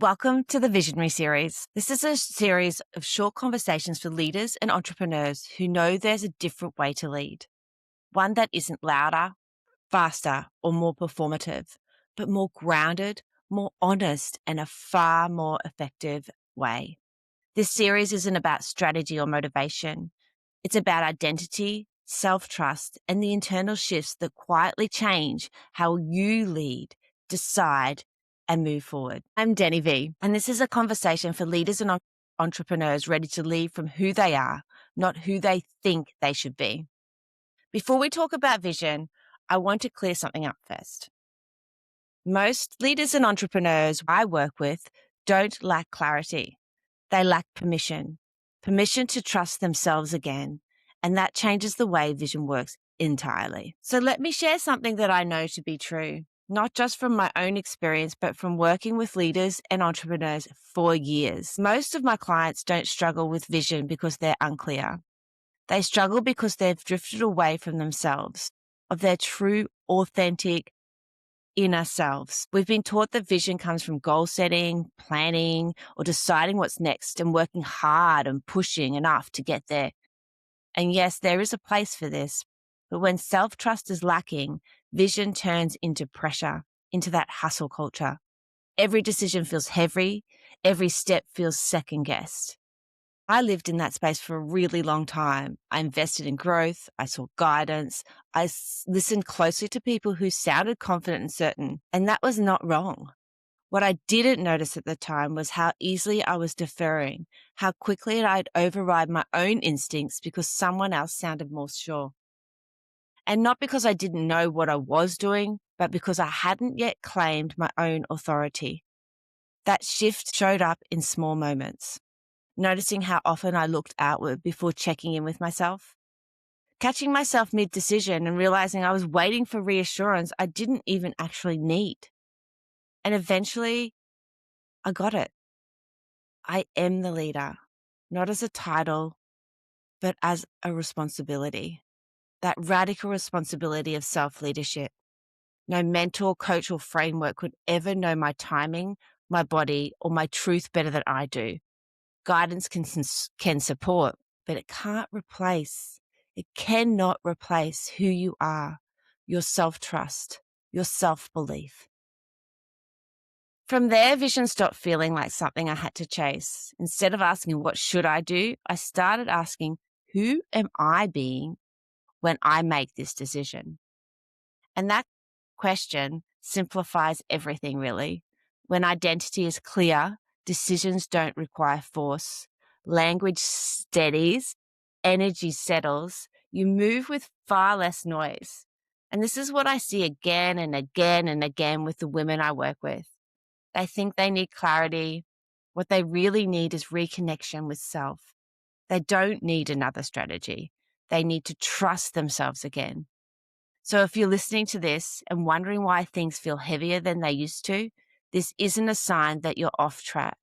Welcome to the Visionary Series. This is a series of short conversations for leaders and entrepreneurs who know there's a different way to lead. One that isn't louder, faster, or more performative, but more grounded, more honest, and a far more effective way. This series isn't about strategy or motivation. It's about identity, self-trust, and the internal shifts that quietly change how you lead, decide, and move forward. I'm Danni V, and this is a conversation for leaders and entrepreneurs ready to lead from who they are, not who they think they should be. Before we talk about vision, I want to clear something up first. Most leaders and entrepreneurs I work with don't lack clarity. They lack permission to trust themselves again. And that changes the way vision works entirely. So let me share something that I know to be true, not just from my own experience, but from working with leaders and entrepreneurs for years. Most of my clients don't struggle with vision because they're unclear. They struggle because they've drifted away from themselves, of their true, authentic, inner selves. We've been taught that vision comes from goal setting, planning, or deciding what's next and working hard and pushing enough to get there. And yes, there is a place for this, but when self-trust is lacking, vision turns into pressure, into that hustle culture. Every decision feels heavy, every step feels second-guessed. I lived in that space for a really long time. I invested in growth. I sought guidance. I listened closely to people who sounded confident and certain, and that was not wrong. What I didn't notice at the time was how easily I was deferring, how quickly I'd override my own instincts because someone else sounded more sure. And not because I didn't know what I was doing, but because I hadn't yet claimed my own authority. That shift showed up in small moments. Noticing how often I looked outward before checking in with myself. Catching myself mid-decision and realizing I was waiting for reassurance I didn't even actually need. And eventually, I got it. I am the leader, not as a title, but as a responsibility. That radical responsibility of self-leadership. No mentor, coach, or framework could ever know my timing, my body, or my truth better than I do. Guidance can support, but it can't replace. It cannot replace who you are, your self-trust, your self-belief. From there, vision stopped feeling like something I had to chase. Instead of asking, what should I do? I started asking, who am I being when I make this decision? And that question simplifies everything, really. When identity is clear, decisions don't require force. Language steadies, energy settles. You move with far less noise. And this is what I see again and again and again with the women I work with. They think they need clarity. What they really need is reconnection with self. They don't need another strategy. They need to trust themselves again. So if you're listening to this and wondering why things feel heavier than they used to, this isn't a sign that you're off track.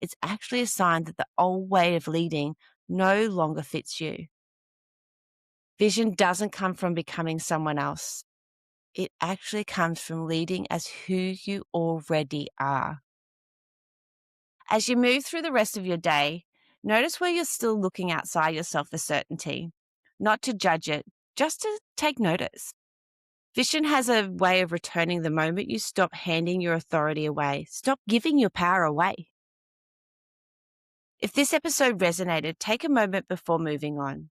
It's actually a sign that the old way of leading no longer fits you. Vision doesn't come from becoming someone else. It actually comes from leading as who you already are. As you move through the rest of your day, notice where you're still looking outside yourself for certainty, not to judge it, just to take notice. Vision has a way of returning the moment you stop handing your authority away, stop giving your power away. If this episode resonated, take a moment before moving on.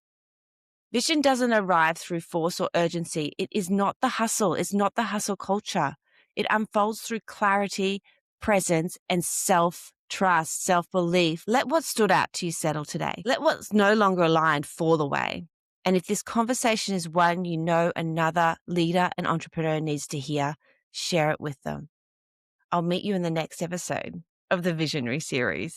Vision doesn't arrive through force or urgency. It is not the hustle. It's not the hustle culture. It unfolds through clarity, presence, and self-trust, self-belief. Let what stood out to you settle today. Let what's no longer aligned fall away. And if this conversation is one you know another leader and entrepreneur needs to hear, share it with them. I'll meet you in the next episode of the Visionary Series.